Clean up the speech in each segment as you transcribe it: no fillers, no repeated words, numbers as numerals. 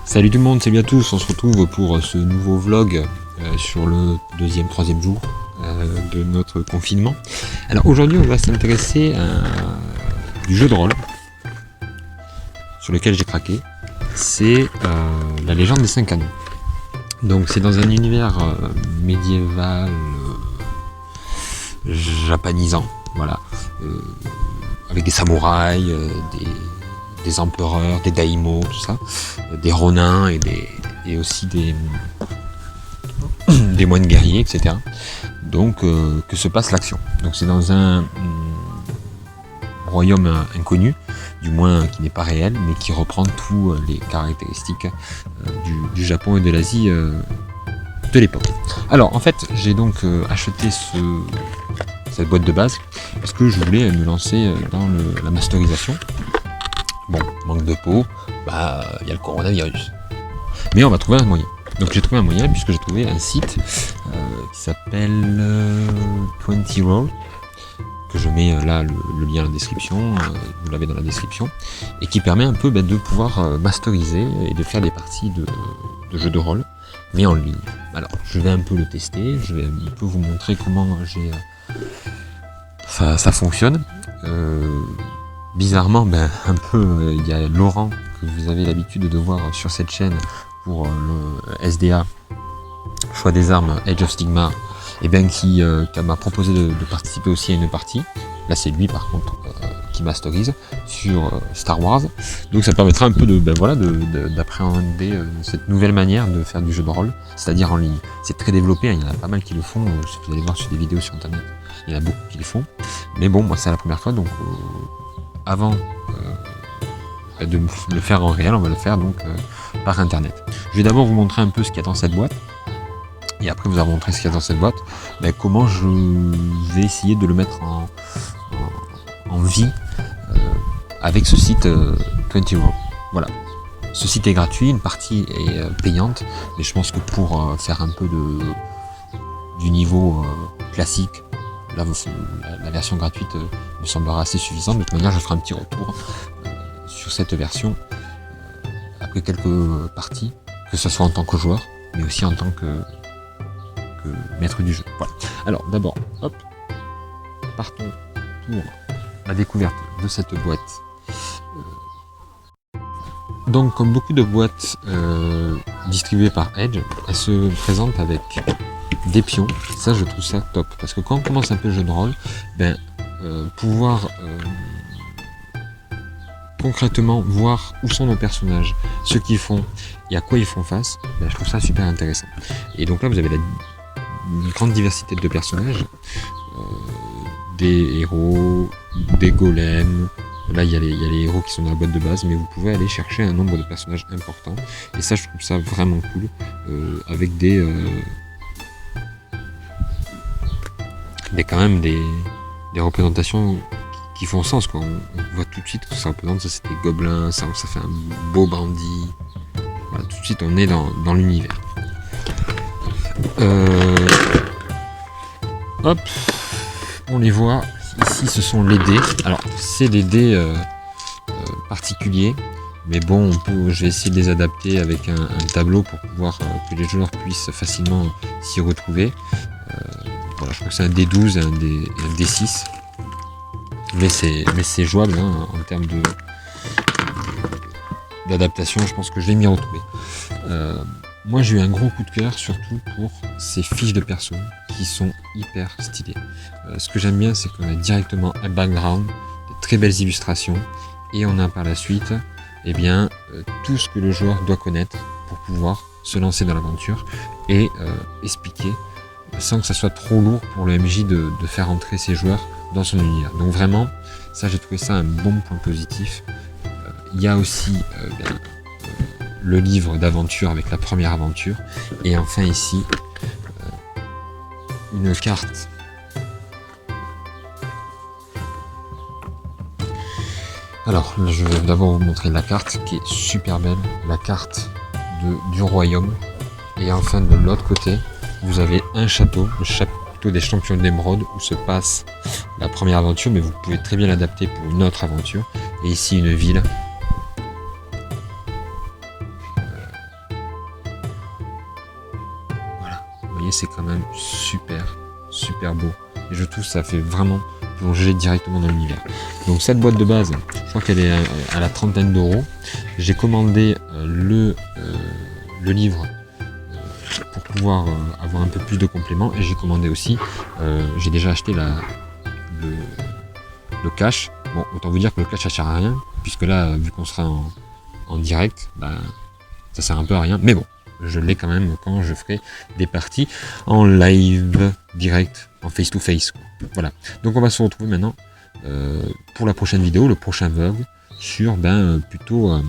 Salut tout le monde, salut à tous, on se retrouve pour ce nouveau vlog sur le troisième jour de notre confinement. Alors aujourd'hui on va s'intéresser à du jeu de rôle sur lequel j'ai craqué, c'est la légende des 5 anneaux. Donc c'est dans un univers médiéval japonisant, voilà, avec des samouraïs, des empereurs, des daimos, tout ça, des ronins et aussi des moines guerriers, etc. Donc que se passe l'action. Donc c'est dans un royaume inconnu, du moins qui n'est pas réel, mais qui reprend toutes les caractéristiques du Japon et de l'Asie de l'époque. Alors en fait j'ai donc acheté cette boîte de base parce que je voulais me lancer dans la masterisation. Bon, manque de peau, il y a le coronavirus. Mais on va trouver un moyen. Donc j'ai trouvé un moyen puisque j'ai trouvé un site qui s'appelle 20 Roll, que je mets là le lien dans la description, vous l'avez dans la description, et qui permet un peu de pouvoir masteriser et de faire des parties de jeux de rôle, mais en ligne. Alors je vais un peu le tester, je vais un peu vous montrer comment ça fonctionne. Bizarrement, un peu, il y a Laurent que vous avez l'habitude de voir sur cette chaîne pour le SDA, choix des armes, Age of Stigma, et qui m'a proposé de participer aussi à une partie. Là c'est lui par contre qui masterise sur Star Wars. Donc ça permettra un peu d'appréhender cette nouvelle manière de faire du jeu de rôle, c'est-à-dire en ligne. C'est très développé, il y en a pas mal qui le font, si vous allez voir sur des vidéos sur internet, il y en a beaucoup qui le font. Mais bon, moi c'est la première fois, donc avant de le faire en réel, on va le faire donc par internet. Je vais d'abord vous montrer un peu ce qu'il y a dans cette boîte, et après vous montrer ce qu'il y a dans cette boîte, comment je vais essayer de le mettre en vie avec ce site 20 Roll. Voilà. Ce site est gratuit, une partie est payante, mais je pense que pour faire un peu du niveau classique, là, la version gratuite me semblera assez suffisante. De toute manière, je ferai un petit retour sur cette version après quelques parties, que ce soit en tant que joueur, mais aussi en tant que maître du jeu. Voilà. Alors, d'abord, hop, partons pour la découverte de cette boîte. Donc, comme beaucoup de boîtes distribuées par Edge, elle se présente avec des pions. Ça, je trouve ça top, parce que quand on commence un peu le jeu de rôle, pouvoir concrètement voir où sont nos personnages, ce qu'ils font et à quoi ils font face, je trouve ça super intéressant. Et donc là, vous avez une grande diversité de personnages, des héros, des golems. Là, il y a les héros qui sont dans la boîte de base, mais vous pouvez aller chercher un nombre de personnages importants. Et ça, je trouve ça vraiment cool, avec quand même des représentations qui font sens, quoi. On voit tout de suite que ça représente, ça c'est des gobelins, ça fait un beau bandit. Voilà, tout de suite on est dans l'univers. Hop, on les voit, ici ce sont les dés. Alors c'est des dés particuliers, mais bon, je vais essayer de les adapter avec un tableau pour pouvoir que les joueurs puissent facilement s'y retrouver. Voilà, je crois que c'est un D12 et un D6. Mais c'est jouable en termes d'adaptation, je pense que je vais m'y retrouver. Moi j'ai eu un gros coup de cœur surtout pour ces fiches de perso qui sont hyper stylées. Ce que j'aime bien, c'est qu'on a directement un background, de très belles illustrations, et on a par la suite tout ce que le joueur doit connaître pour pouvoir se lancer dans l'aventure et expliquer sans que ça soit trop lourd pour le MJ de faire entrer ses joueurs dans son univers. Donc vraiment, ça j'ai trouvé ça un bon point positif. Il y a aussi le livre d'aventure avec la première aventure, et enfin ici une carte Alors, là, je vais d'abord vous montrer la carte qui est super belle, la carte du royaume. Et enfin, de l'autre côté, vous avez un château, le château des champions d'émeraude, où se passe la première aventure, mais vous pouvez très bien l'adapter pour une autre aventure. Et ici, une ville. Voilà, vous voyez, c'est quand même super, super beau. Et je trouve que ça fait vraiment plonger directement dans l'univers. Donc cette boîte de base, je crois qu'elle est à la trentaine d'euros. J'ai commandé le livre pour pouvoir avoir un peu plus de compléments, et j'ai commandé aussi, j'ai déjà acheté le cache. Bon, autant vous dire que le cache ça sert à rien, puisque là, vu qu'on sera en direct, bah, ça sert un peu à rien, mais bon, je l'ai quand même quand je ferai des parties en live direct, en face to face. Voilà, donc on va se retrouver maintenant pour la prochaine vidéo, le prochain vlog, sur plutôt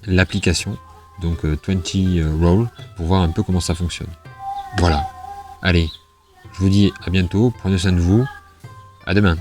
l'application, donc 20 Roll, pour voir un peu comment ça fonctionne. Voilà, allez, je vous dis à bientôt, prenez soin de vous, à demain.